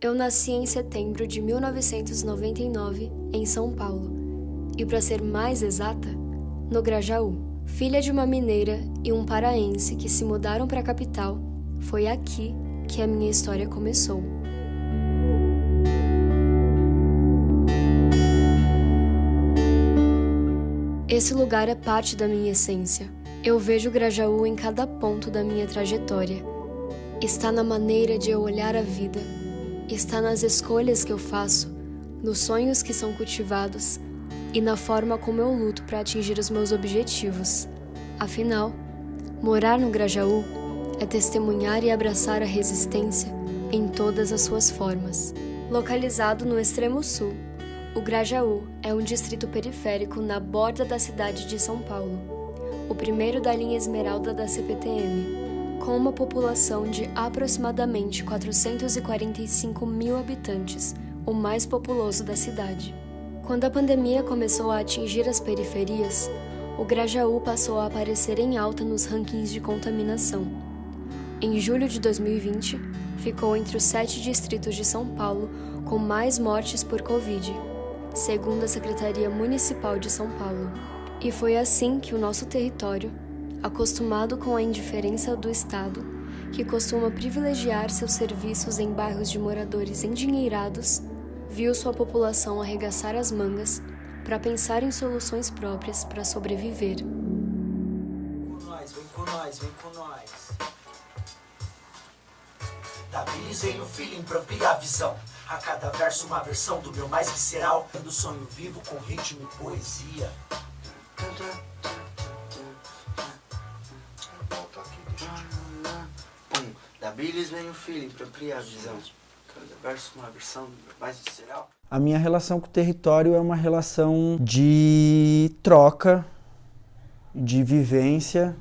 Eu nasci em setembro de 1999, em São Paulo, e para ser mais exata, no Grajaú. Filha de uma mineira e um paraense que se mudaram para a capital, foi aqui que a minha história começou. Esse lugar é parte da minha essência. Eu vejo o Grajaú em cada ponto da minha trajetória. Está na maneira de eu olhar a vida. Está nas escolhas que eu faço, nos sonhos que são cultivados e na forma como eu luto para atingir os meus objetivos. Afinal, morar no Grajaú é testemunhar e abraçar a resistência em todas as suas formas. Localizado no extremo sul, o Grajaú é um distrito periférico na borda da cidade de São Paulo, o primeiro da linha Esmeralda da CPTM, com uma população de aproximadamente 445 mil habitantes, o mais populoso da cidade. Quando a pandemia começou a atingir as periferias, o Grajaú passou a aparecer em alta nos rankings de contaminação. Em julho de 2020, ficou entre os 7 distritos de São Paulo com mais mortes por Covid, segundo a Secretaria Municipal de São Paulo. E foi assim que o nosso território, acostumado com a indiferença do Estado, que costuma privilegiar seus serviços em bairros de moradores endinheirados, viu sua população arregaçar as mangas para pensar em soluções próprias para sobreviver. Vem com nós, vem com nós. Tabilis vem no feeling pra ampliar a visão. A cada verso uma versão do meu mais visceral. Do sonho vivo com ritmo e poesia. Da Billis vem o feeling pra ampliar a visão. Cada verso uma versão do meu mais visceral. A minha relação com o território é uma relação de troca, de vivência.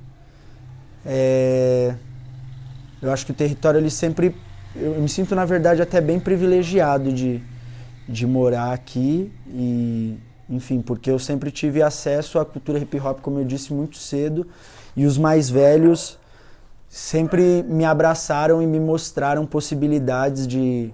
Eu acho que o território, ele sempre... Eu me sinto, na verdade, até bem privilegiado de morar aqui. E, enfim, porque eu sempre tive acesso à cultura hip-hop, como eu disse, muito cedo. E os mais velhos sempre me abraçaram e me mostraram possibilidades de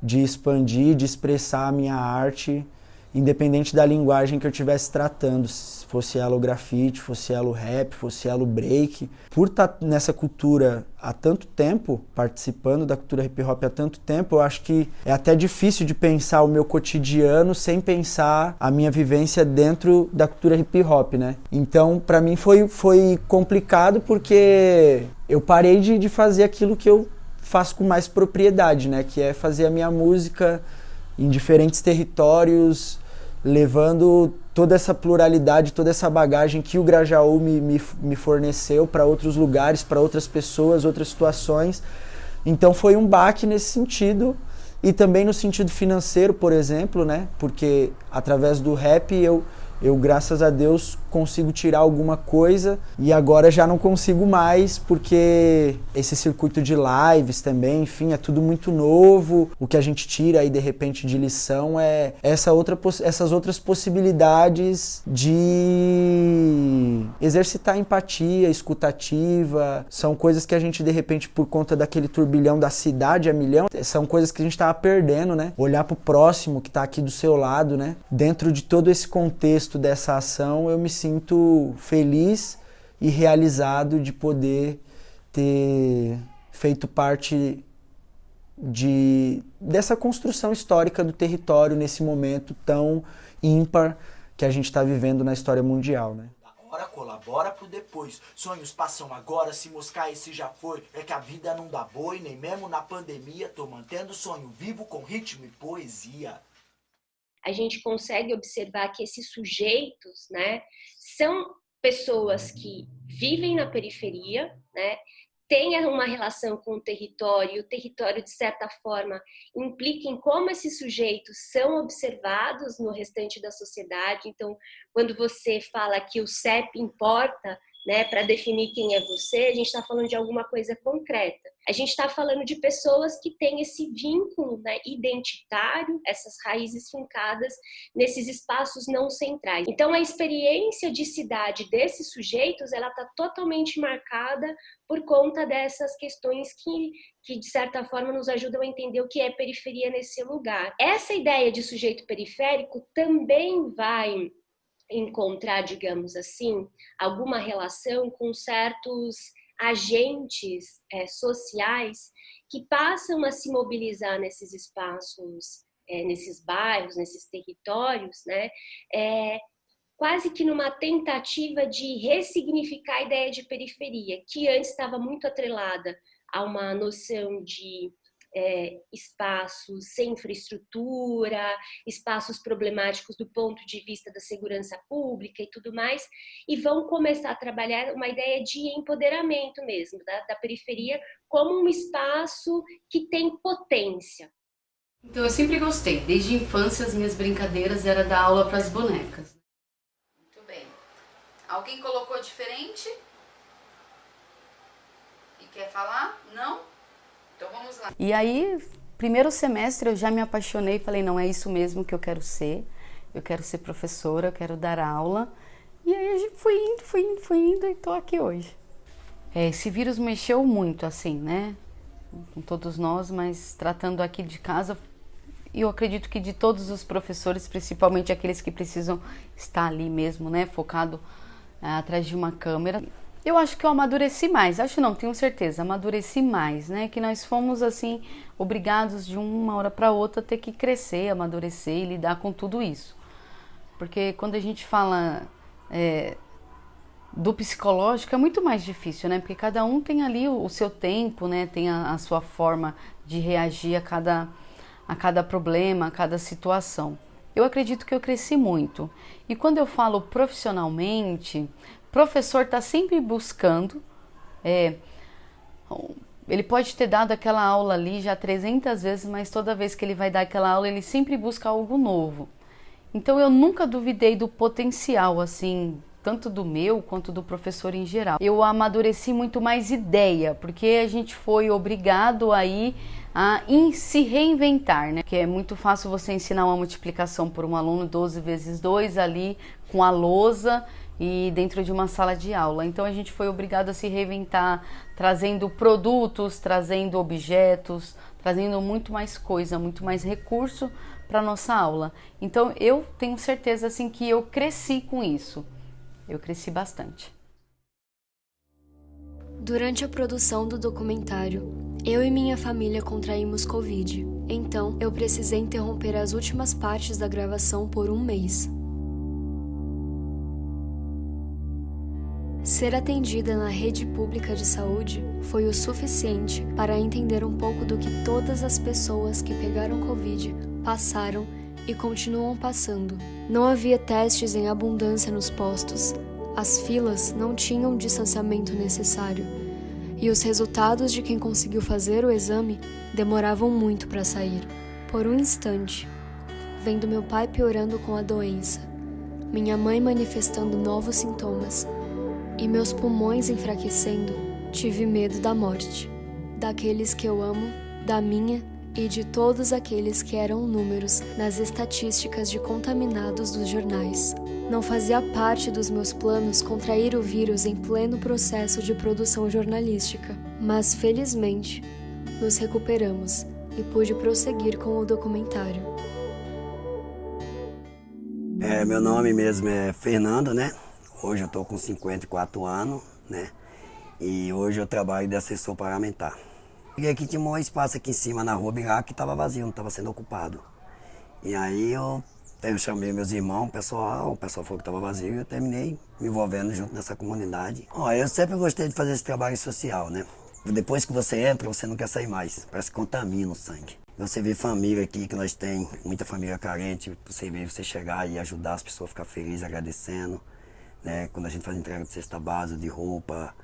expandir, de expressar a minha arte, independente da linguagem que eu estivesse tratando, se fosse ela o grafite, fosse ela o rap, fosse ela o break. Por estar nessa cultura há tanto tempo, participando da cultura hip hop há tanto tempo, eu acho que é até difícil de pensar o meu cotidiano sem pensar a minha vivência dentro da cultura hip hop, né? Então, para mim foi complicado porque eu parei de fazer aquilo que eu faço com mais propriedade, né? Que é fazer a minha música em diferentes territórios, levando toda essa pluralidade, toda essa bagagem que o Grajaú me forneceu para outros lugares, para outras pessoas, outras situações. Então foi um baque nesse sentido, e também no sentido financeiro, por exemplo, né? Porque através do rap eu, graças a Deus, consigo tirar alguma coisa, e agora já não consigo mais, porque esse circuito de lives também, enfim, é tudo muito novo. O que a gente tira aí, de repente, de lição é essas outras possibilidades de exercitar empatia, escutativa. São coisas que a gente, de repente, por conta daquele turbilhão da cidade a milhão, são coisas que a gente tava perdendo, né? Olhar pro próximo que tá aqui do seu lado, né? Dentro de todo esse contexto dessa ação, eu me sinto feliz e realizado de poder ter feito parte dessa construção histórica do território nesse momento tão ímpar que a gente está vivendo na história mundial, né? Agora colabora pro depois. Sonhos passam agora, se moscar esse já foi. É que a vida não dá boi, nem mesmo na pandemia. Tô mantendo o sonho vivo com ritmo e poesia. A gente consegue observar que esses sujeitos, né, são pessoas que vivem na periferia, né, têm uma relação com o território de certa forma, implica em como esses sujeitos são observados no restante da sociedade. Então, quando você fala que o CEP importa, né, para definir quem é você, a gente está falando de alguma coisa concreta. A gente está falando de pessoas que têm esse vínculo, né, identitário, essas raízes fincadas nesses espaços não centrais. Então, a experiência de cidade desses sujeitos, ela está totalmente marcada por conta dessas questões que, de certa forma, nos ajudam a entender o que é periferia nesse lugar. Essa ideia de sujeito periférico também vai encontrar, digamos assim, alguma relação com certos agentes sociais que passam a se mobilizar nesses espaços, nesses bairros, nesses territórios, né? Quase que numa tentativa de ressignificar a ideia de periferia, que antes estava muito atrelada a uma noção de espaços sem infraestrutura, espaços problemáticos do ponto de vista da segurança pública e tudo mais, e vão começar a trabalhar uma ideia de empoderamento mesmo, da periferia como um espaço que tem potência. Então eu sempre gostei, desde a infância as minhas brincadeiras era dar aula para as bonecas. Muito bem. Alguém colocou diferente? E quer falar? Não? Então vamos lá. E aí, primeiro semestre eu já me apaixonei e falei, não, é isso mesmo que eu quero ser professora, eu quero dar aula. E aí eu fui indo e tô aqui hoje. Esse vírus mexeu muito, assim, né, com todos nós, mas tratando aqui de casa, eu acredito que de todos os professores, principalmente aqueles que precisam estar ali mesmo, né, focado atrás de uma câmera, eu acho que eu amadureci mais, acho não, tenho certeza, amadureci mais, né, que nós fomos, assim, obrigados de uma hora para outra a ter que crescer, amadurecer e lidar com tudo isso. Porque quando a gente fala do psicológico é muito mais difícil, né, porque cada um tem ali o seu tempo, né, tem a sua forma de reagir a cada problema, a cada situação. Eu acredito que eu cresci muito. E quando eu falo profissionalmente, professor está sempre buscando, ele pode ter dado aquela aula ali já 300 vezes, mas toda vez que ele vai dar aquela aula, ele sempre busca algo novo. Então eu nunca duvidei do potencial, assim, tanto do meu quanto do professor em geral. Eu amadureci muito mais ideia, porque a gente foi obrigado aí a se reinventar, né? Que é muito fácil você ensinar uma multiplicação por um aluno 12 vezes 2 ali com a lousa e dentro de uma sala de aula. Então a gente foi obrigado a se reinventar, trazendo produtos, trazendo objetos, trazendo muito mais coisa, muito mais recurso para nossa aula. Então eu tenho certeza assim que eu cresci com isso. Eu cresci bastante. Durante a produção do documentário, eu e minha família contraímos Covid. Então, eu precisei interromper as últimas partes da gravação por um mês. Ser atendida na rede pública de saúde foi o suficiente para entender um pouco do que todas as pessoas que pegaram Covid passaram e continuam passando. Não havia testes em abundância nos postos, as filas não tinham o distanciamento necessário e os resultados de quem conseguiu fazer o exame demoravam muito para sair. Por um instante, vendo meu pai piorando com a doença, minha mãe manifestando novos sintomas e meus pulmões enfraquecendo, tive medo da morte, daqueles que eu amo, da minha e de todos aqueles que eram números nas estatísticas de contaminados dos jornais. Não fazia parte dos meus planos contrair o vírus em pleno processo de produção jornalística, mas felizmente nos recuperamos e pude prosseguir com o documentário. Meu nome mesmo é Fernando, né? Hoje eu estou com 54 anos, né? E hoje eu trabalho de assessor parlamentar. E aqui tinha um espaço aqui em cima na rua Birá que estava vazio, não estava sendo ocupado. E aí eu chamei meus irmãos, o pessoal falou que estava vazio e eu terminei me envolvendo junto nessa comunidade. Eu sempre gostei de fazer esse trabalho social, né? Depois que você entra, você não quer sair mais, parece que contamina o sangue. Você vê família aqui, que nós temos muita família carente, você vê você chegar e ajudar as pessoas a ficar felizes, agradecendo, né? Quando a gente faz entrega de cesta básica, de roupa,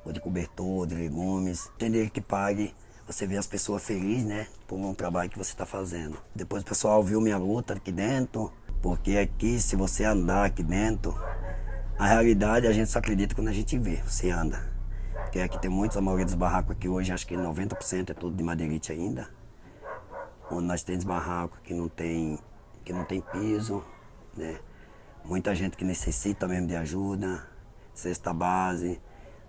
ou de cobertor, de legumes, entender que pague. Você vê as pessoas felizes, né, por um trabalho que você está fazendo. Depois o pessoal viu minha luta aqui dentro, porque aqui, se você andar aqui dentro, a realidade a gente só acredita quando a gente vê, você anda. Porque aqui tem muitos, a maioria dos barracos aqui hoje, acho que 90% é tudo de madeirite ainda. Onde nós temos barracos que não tem piso, né. Muita gente que necessita mesmo de ajuda, cesta base.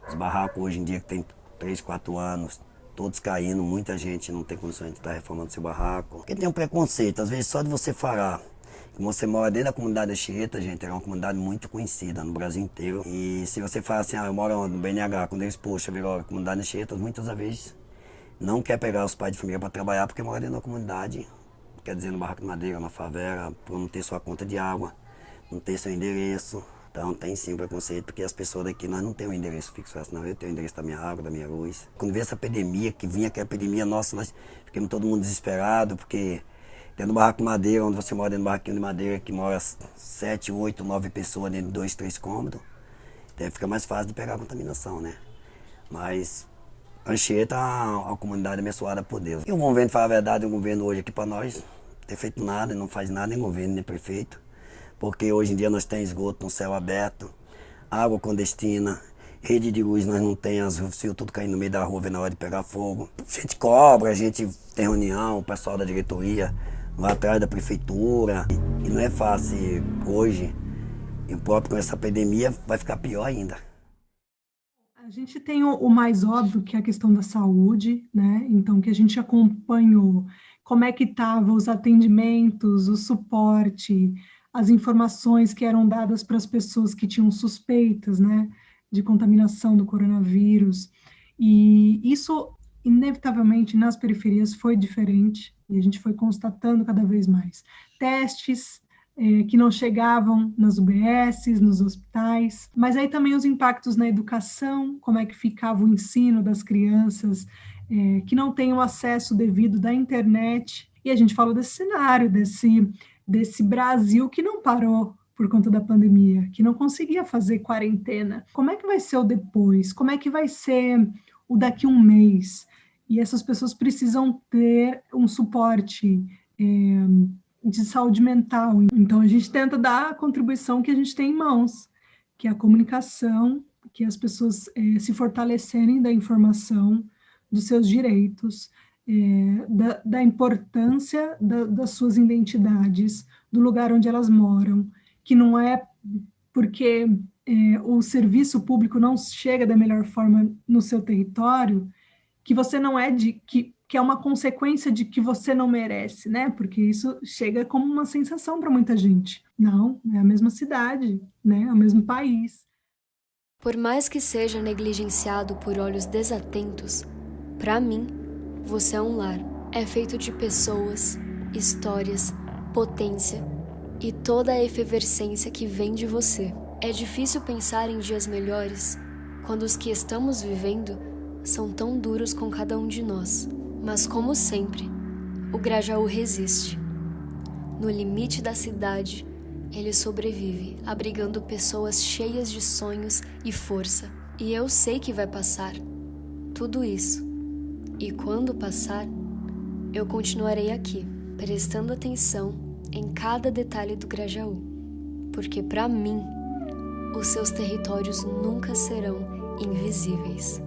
Os barracos hoje em dia que tem 3, 4 anos, todos caindo, muita gente não tem condições de estar reformando seu barraco. Porque tem um preconceito, às vezes só de você falar. Você mora dentro da comunidade Anchieta, gente, é uma comunidade muito conhecida no Brasil inteiro. E se você fala assim, eu moro no BNH, quando eles, poxa, virou a comunidade Anchieta, muitas vezes não quer pegar os pais de família para trabalhar porque mora dentro da comunidade, quer dizer, no barraco de madeira, na favela, por não ter sua conta de água, não ter seu endereço. Então tem sim preconceito, porque as pessoas daqui, nós não temos um endereço fixo, senão eu tenho o endereço da minha água, da minha luz. Quando veio essa epidemia, que vinha aquela epidemia, nossa, nós ficamos todo mundo desesperado, porque dentro do barraco de madeira, onde você mora dentro do barraquinho de madeira, que mora 7, 8, 9 pessoas dentro de 2, 3 cômodos, então fica mais fácil de pegar a contaminação, né? Mas Anchieta é uma comunidade abençoada por Deus. E o governo, fala a verdade, o governo hoje aqui para nós, não tem feito nada, não faz nada, nem governo, nem prefeito. Porque hoje em dia nós temos esgoto no céu aberto, água clandestina, rede de luz nós não temos, os fios tudo caindo no meio da rua, vendo na hora de pegar fogo. A gente cobra, a gente tem reunião, o pessoal da diretoria lá atrás da prefeitura. E não é fácil hoje, e o próprio com essa pandemia vai ficar pior ainda. A gente tem o mais óbvio, que é a questão da saúde, né? Então, que a gente acompanhou como é que estavam os atendimentos, o suporte, as informações que eram dadas para as pessoas que tinham suspeitas, né, de contaminação do coronavírus. E isso, inevitavelmente, nas periferias foi diferente, e a gente foi constatando cada vez mais. Testes que não chegavam nas UBSs, nos hospitais, mas aí também os impactos na educação, como é que ficava o ensino das crianças que não têm o acesso devido da internet. E a gente falou desse cenário, desse Brasil que não parou por conta da pandemia, que não conseguia fazer quarentena. Como é que vai ser o depois? Como é que vai ser o daqui a um mês? E essas pessoas precisam ter um suporte de saúde mental. Então, a gente tenta dar a contribuição que a gente tem em mãos, que é a comunicação, que as pessoas se fortalecerem da informação, dos seus direitos, da importância das suas identidades, do lugar onde elas moram, que não é porque o serviço público não chega da melhor forma no seu território, que você não é que é uma consequência de que você não merece, né? Porque isso chega como uma sensação para muita gente. Não, é a mesma cidade, né? É o mesmo país. Por mais que seja negligenciado por olhos desatentos, para mim, você é um lar. É feito de pessoas, histórias, potência e toda a efervescência que vem de você. É difícil pensar em dias melhores quando os que estamos vivendo são tão duros com cada um de nós. Mas, como sempre, o Grajaú resiste. No limite da cidade, ele sobrevive, abrigando pessoas cheias de sonhos e força. E eu sei que vai passar tudo isso. E quando passar, eu continuarei aqui, prestando atenção em cada detalhe do Grajaú. Porque, para mim, os seus territórios nunca serão invisíveis.